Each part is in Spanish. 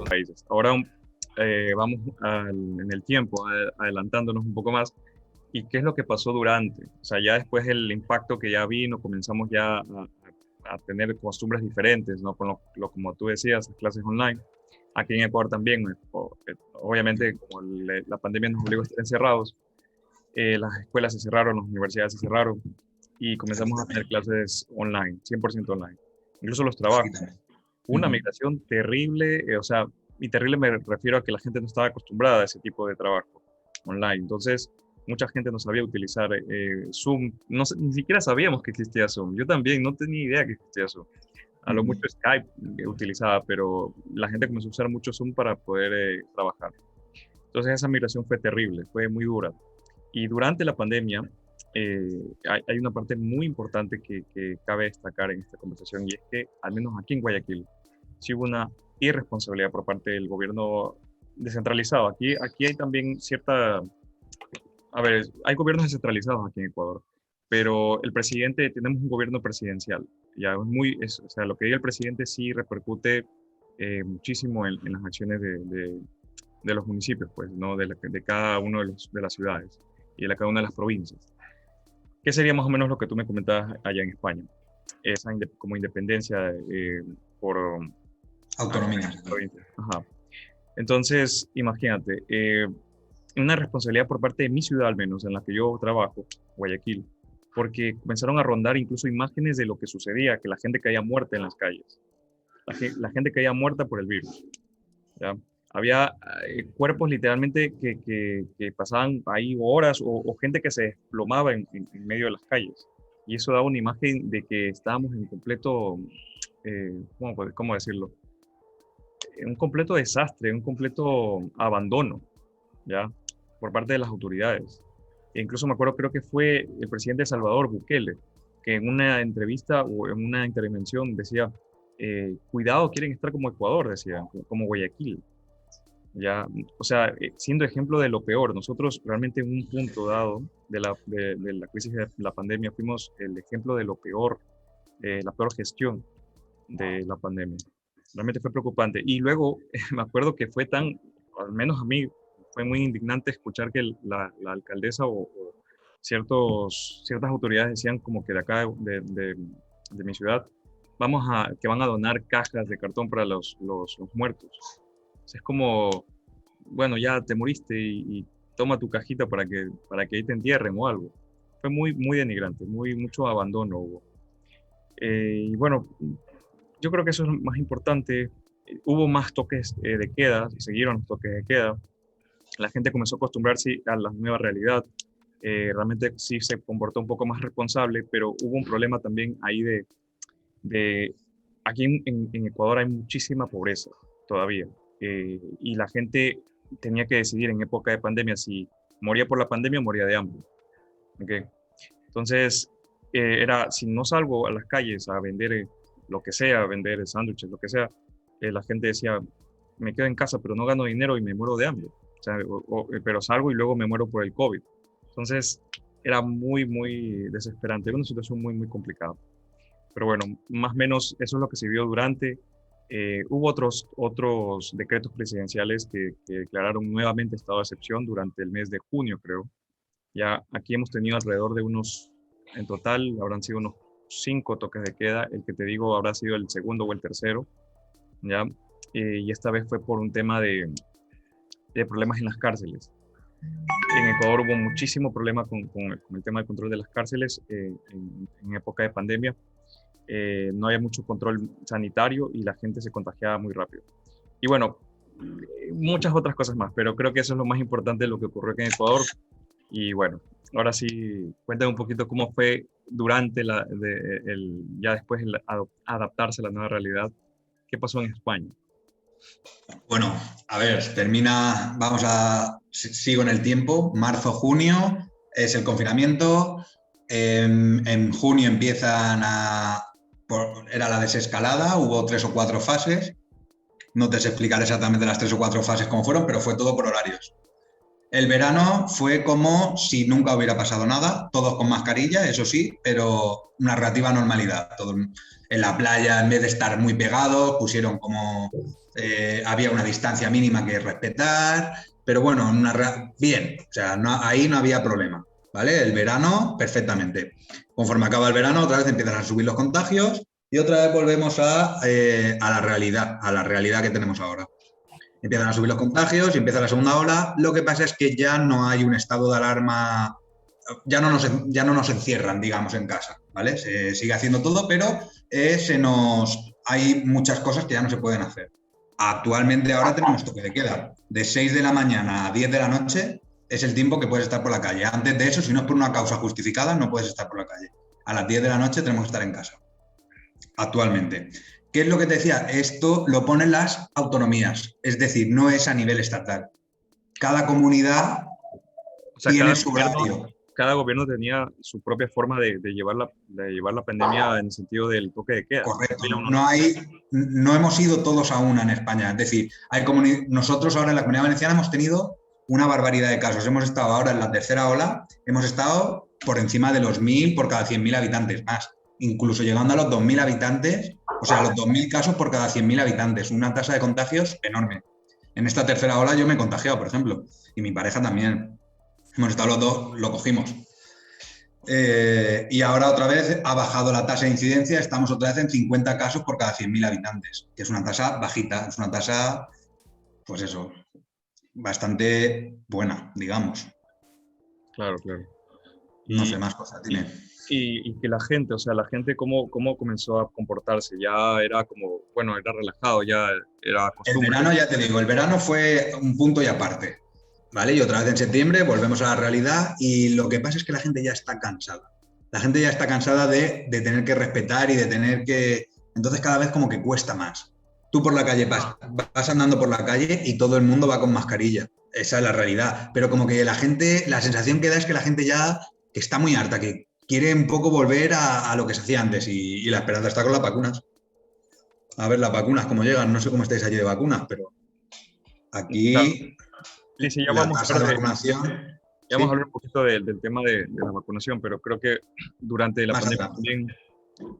países. Ahora vamos en el tiempo, adelantándonos un poco más. ¿Y qué es lo que pasó durante? O sea, ya después del impacto que ya vino, comenzamos ya a tener costumbres diferentes, ¿no? Con como tú decías, las clases online. Aquí en Ecuador también, obviamente, como la pandemia nos obligó a estar encerrados, las escuelas se cerraron, las universidades se cerraron y comenzamos a tener clases online, 100% online. Incluso los Aquí trabajos. también. Una migración terrible, o sea, y terrible me refiero a que la gente no estaba acostumbrada a ese tipo de trabajo online. Entonces, mucha gente no sabía utilizar Zoom, no, ni siquiera sabíamos que existía Zoom. Yo también no tenía idea que existía Zoom. A lo mucho Skype utilizaba, pero la gente comenzó a usar mucho Zoom para poder trabajar. Entonces esa migración fue terrible, fue muy dura. Y durante la pandemia hay una parte muy importante que cabe destacar en esta conversación y es que, al menos aquí en Guayaquil, sí hubo una irresponsabilidad por parte del gobierno descentralizado. Aquí hay también cierta... A ver, hay gobiernos descentralizados aquí en Ecuador, pero tenemos un gobierno presidencial. Ya o sea, lo que diga el presidente sí repercute muchísimo en las acciones de los municipios, pues, ¿no? De cada uno de las ciudades y de cada una de las provincias. ¿Qué sería más o menos lo que tú me comentabas allá en España? Como independencia por Autonomía. provincias. Ajá. Entonces, imagínate, una responsabilidad por parte de mi ciudad, al menos, en la que yo trabajo, Guayaquil, porque comenzaron a rondar incluso imágenes de lo que sucedía, que la gente caía muerta en las calles, la gente caía muerta por el virus, ¿ya? Había cuerpos literalmente que pasaban ahí horas o gente que se desplomaba en medio de las calles. Y eso daba una imagen de que estábamos en completo, ¿cómo decirlo? En un completo desastre, un completo abandono, ¿ya? Por parte de las autoridades. E incluso me acuerdo, creo que fue el presidente de Salvador, Bukele, que en una entrevista o en una intervención decía, cuidado, quieren estar como Ecuador, decía, como Guayaquil. Ya, o sea, siendo ejemplo de lo peor, nosotros realmente en un punto dado de la crisis de la pandemia fuimos el ejemplo de lo peor, la peor gestión de la pandemia. Realmente fue preocupante. Y luego me acuerdo que fue al menos a mí, fue muy indignante escuchar que la alcaldesa o ciertas autoridades decían como que de acá, de mi ciudad, que van a donar cajas de cartón para los muertos. O sea, es como, bueno, ya te moriste y toma tu cajita para que ahí te entierren o algo. Fue muy, muy denigrante, mucho abandono hubo. Y bueno, yo creo que eso es lo más importante. Hubo más toques de queda, siguieron los toques de queda. La gente comenzó a acostumbrarse a la nueva realidad. Realmente sí se comportó un poco más responsable, pero hubo un problema también ahí aquí en Ecuador hay muchísima pobreza todavía. Y la gente tenía que decidir en época de pandemia si moría por la pandemia o moría de hambre. ¿Okay? Entonces, si no salgo a las calles a vender lo que sea, vender sándwiches, lo que sea, la gente decía, me quedo en casa, pero no gano dinero y me muero de hambre. O sea, pero salgo y luego me muero por el COVID. Entonces, era muy, muy desesperante. Era una situación muy, muy complicada. Pero bueno, más o menos eso es lo que se vio durante. Hubo otros decretos presidenciales que declararon nuevamente estado de excepción durante el mes de junio, creo. Ya aquí hemos tenido alrededor de en total habrán sido unos 5 toques de queda. El que te digo habrá sido el segundo o el tercero, ¿ya? Y esta vez fue por un tema de problemas en las cárceles. En Ecuador hubo muchísimo problema con el tema del control de las cárceles en época de pandemia. No había mucho control sanitario y la gente se contagiaba muy rápido. Y bueno, muchas otras cosas más, pero creo que eso es lo más importante de lo que ocurrió aquí en Ecuador. Y bueno, ahora sí, cuéntame un poquito cómo fue durante ya después adaptarse a la nueva realidad. ¿Qué pasó en España? Bueno, a ver, sigo en el tiempo, marzo, junio es el confinamiento, en junio era la desescalada, hubo 3 o 4 fases, no te sé explicar exactamente las 3 o 4 fases cómo fueron, pero fue todo por horarios. El verano fue como si nunca hubiera pasado nada, todos con mascarilla, eso sí, pero una relativa normalidad. Todo en la playa, en vez de estar muy pegados, pusieron como había una distancia mínima que respetar, pero bueno, bien, o sea, ahí no había problema, ¿vale? El verano, perfectamente. Conforme acaba el verano, otra vez empiezan a subir los contagios y otra vez volvemos a la realidad que tenemos ahora. Empiezan a subir los contagios y empieza la segunda ola. Lo que pasa es que ya no hay un estado de alarma, ya no nos encierran, digamos, en casa, ¿vale? Se sigue haciendo todo, pero hay muchas cosas que ya no se pueden hacer. Actualmente ahora tenemos toque de queda. De 6 de la mañana a 10 de la noche es el tiempo que puedes estar por la calle. Antes de eso, si no es por una causa justificada, no puedes estar por la calle. A las 10 de la noche tenemos que estar en casa. Actualmente. ¿Qué es lo que te decía? Esto lo ponen las autonomías, es decir, no es a nivel estatal. Cada comunidad O sea, tiene su horario. cada gobierno tenía su propia forma de llevar la pandemia en el sentido del toque de queda. Correcto. No hemos ido todos a una en España. Es decir, nosotros ahora en la Comunidad Valenciana hemos tenido una barbaridad de casos. Hemos estado ahora en la tercera ola, hemos estado por encima de los 1.000 por cada 100.000 habitantes más, incluso llegando a los 2.000 habitantes, o sea, los 2.000 casos por cada 100.000 habitantes, una tasa de contagios enorme. En esta tercera ola yo me he contagiado, por ejemplo, y mi pareja también. Hemos estado los dos, lo cogimos. Y ahora otra vez ha bajado la tasa de incidencia, estamos otra vez en 50 casos por cada 100.000 habitantes, que es una tasa bajita, es una tasa, pues eso, bastante buena, digamos. Claro, claro. No sé más cosas, tiene. Y que la gente, o sea, la gente cómo comenzó a comportarse, ya era como, bueno, era relajado, ya era El costumbre. verano, ya te digo, el verano fue un punto y aparte, ¿vale? Y otra vez en septiembre volvemos a la realidad y lo que pasa es que la gente ya está cansada. La gente ya está cansada de tener que respetar y de tener que... Entonces cada vez como que cuesta más. Tú por la calle vas andando por la calle y todo el mundo va con mascarilla. Esa es la realidad. Pero como que la gente, la sensación que da es que la gente ya que está muy harta, que quiere un poco volver a lo que se hacía antes y la esperanza está con las vacunas. A ver las vacunas cómo llegan. No sé cómo estáis allí de vacunas, pero Claro. aquí Sí, sí, la tasa de vacunación... ya vamos a Sí, hablar un poquito del tema de la vacunación, pero creo que durante la más pandemia adelante.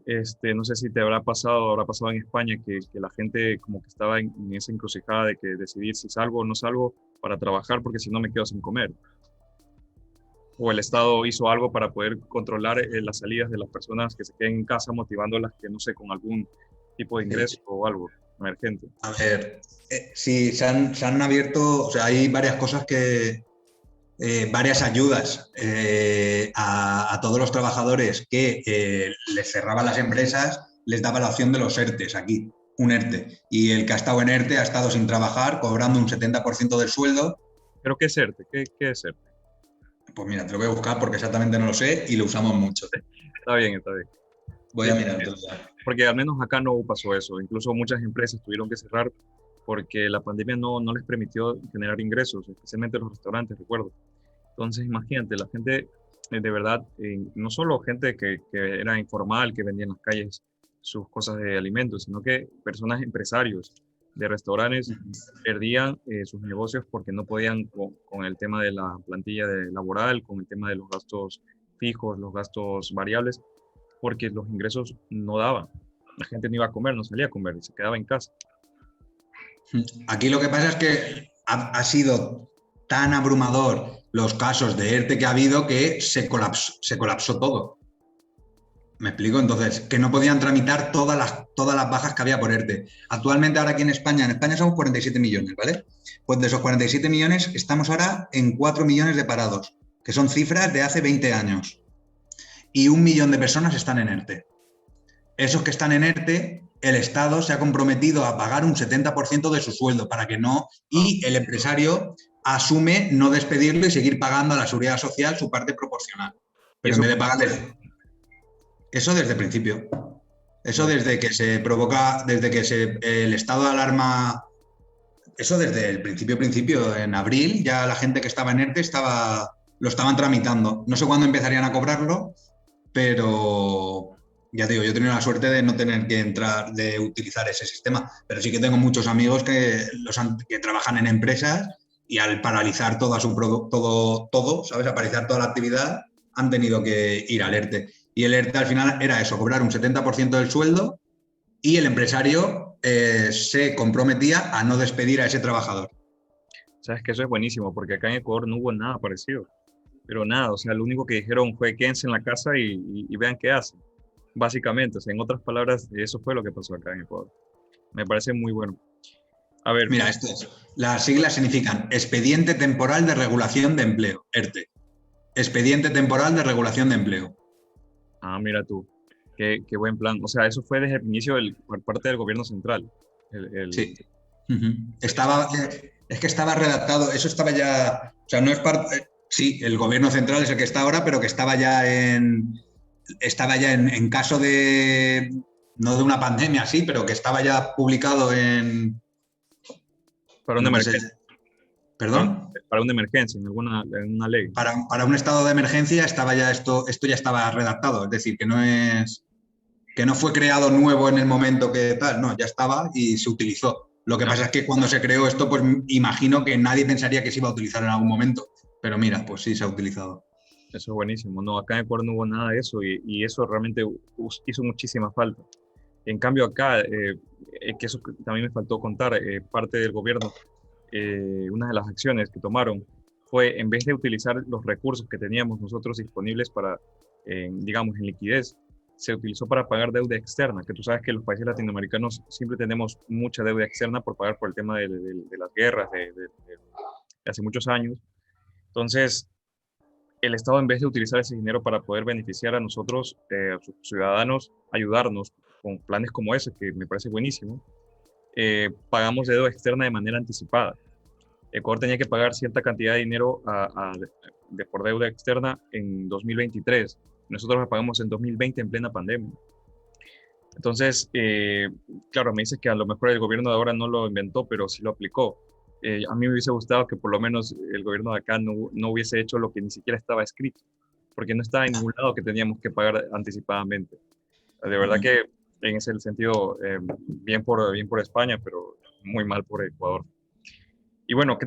también, no sé si te habrá pasado en España, que la gente como que estaba en esa encrucijada de que decidir si salgo o no salgo para trabajar, porque si no me quedo sin comer. O el Estado hizo algo para poder controlar las salidas de las personas que se queden en casa, motivándolas que, no sé, con algún tipo de ingreso o algo emergente. A ver, sí, se han abierto, o sea, hay varias cosas varias ayudas a todos los trabajadores que les cerraban las empresas, les daba la opción de los ERTEs aquí, un ERTE. Y el que ha estado en ERTE ha estado sin trabajar, cobrando un 70% del sueldo. ¿Pero qué es ERTE? ¿Qué es ERTE? Pues mira, te lo voy a buscar porque exactamente no lo sé y lo usamos mucho. Está bien, está bien. Voy Sí, a mirar entonces. porque al menos acá no pasó eso. Incluso muchas empresas tuvieron que cerrar porque la pandemia no les permitió generar ingresos, especialmente los restaurantes, recuerdo. Entonces, imagínate, la gente, de verdad, no solo gente que era informal, que vendía en las calles sus cosas de alimentos, sino que personas empresarios de restaurantes perdían sus negocios porque no podían con el tema de la plantilla laboral, con el tema de los gastos fijos, los gastos variables, porque los ingresos no daban. La gente no iba a comer, no salía a comer, se quedaba en casa. Aquí lo que pasa es que ha sido tan abrumador los casos de ERTE que ha habido que se colapsó todo. ¿Me explico? Entonces, que no podían tramitar todas las bajas que había por ERTE. Actualmente ahora aquí en España somos 47 millones, ¿vale? Pues de esos 47 millones estamos ahora en 4 millones de parados, que son cifras de hace 20 años. Y 1 millón de personas están en ERTE. Esos que están en ERTE, el Estado se ha comprometido a pagar un 70% de su sueldo para que no, y el empresario asume no despedirlo y seguir pagando a la seguridad social su parte proporcional. Y Pero en eso, vez de pagarles eso desde el principio. Eso desde que se provoca, el estado de alarma, eso desde el principio, en abril, ya la gente que estaba en ERTE lo estaban tramitando. No sé cuándo empezarían a cobrarlo, pero ya te digo, yo he tenido la suerte de no tener que de utilizar ese sistema, pero sí que tengo muchos amigos que trabajan en empresas y al paralizar todo, ¿sabes? A paralizar toda la actividad, han tenido que ir al ERTE. Y el ERTE al final era eso, cobrar un 70% del sueldo y el empresario se comprometía a no despedir a ese trabajador. Sabes que eso es buenísimo, porque acá en Ecuador no hubo nada parecido, pero nada, o sea, lo único que dijeron fue quédense en la casa y vean qué hacen, básicamente, o sea, en otras palabras, eso fue lo que pasó acá en Ecuador. Me parece muy bueno. A ver, Mira, las siglas significan Expediente Temporal de Regulación de Empleo, ERTE. Expediente Temporal de Regulación de Empleo. mira tú, qué buen plan, o sea, eso fue desde el inicio por parte del gobierno central. Sí. Estaba, es que estaba redactado, eso estaba ya, o sea, no es parte, sí, el gobierno central es el que está ahora, pero que estaba ya en caso de, no de una pandemia, sí, pero que estaba ya publicado Para en una lo que es emergencia, ¿perdón? para una emergencia, en una ley. Para un estado de emergencia estaba ya esto ya estaba redactado, es decir, que no fue creado nuevo en el momento que tal, no, ya estaba y se utilizó. Lo que Ah, pasa es que cuando se creó esto, pues imagino que nadie pensaría que se iba a utilizar en algún momento. Pero mira, pues sí se ha utilizado. eso es buenísimo. No, acá en Ecuador no hubo nada de eso y eso realmente hizo muchísima falta. En cambio acá, que eso también me faltó contar, parte del gobierno, una de las acciones que tomaron fue, en vez de utilizar los recursos que teníamos nosotros disponibles para, digamos, en liquidez, se utilizó para pagar deuda externa, que tú sabes que los países latinoamericanos siempre tenemos mucha deuda externa por pagar por el tema de las guerras de hace muchos años. Entonces, el Estado, en vez de utilizar ese dinero para poder beneficiar a nosotros, a sus ciudadanos, ayudarnos con planes como ese, que me parece buenísimo, pagamos deuda externa de manera anticipada. Ecuador tenía que pagar cierta cantidad de dinero por deuda externa en 2023. Nosotros la pagamos en 2020 en plena pandemia. Entonces, claro, me dices que a lo mejor el gobierno de ahora no lo inventó, pero sí lo aplicó. A mí me hubiese gustado que por lo menos el gobierno de acá no hubiese hecho lo que ni siquiera estaba escrito, porque no estaba en ningún lado que teníamos que pagar anticipadamente. De verdad que en ese sentido, bien por España, pero muy mal por Ecuador. Y bueno, ¿qué te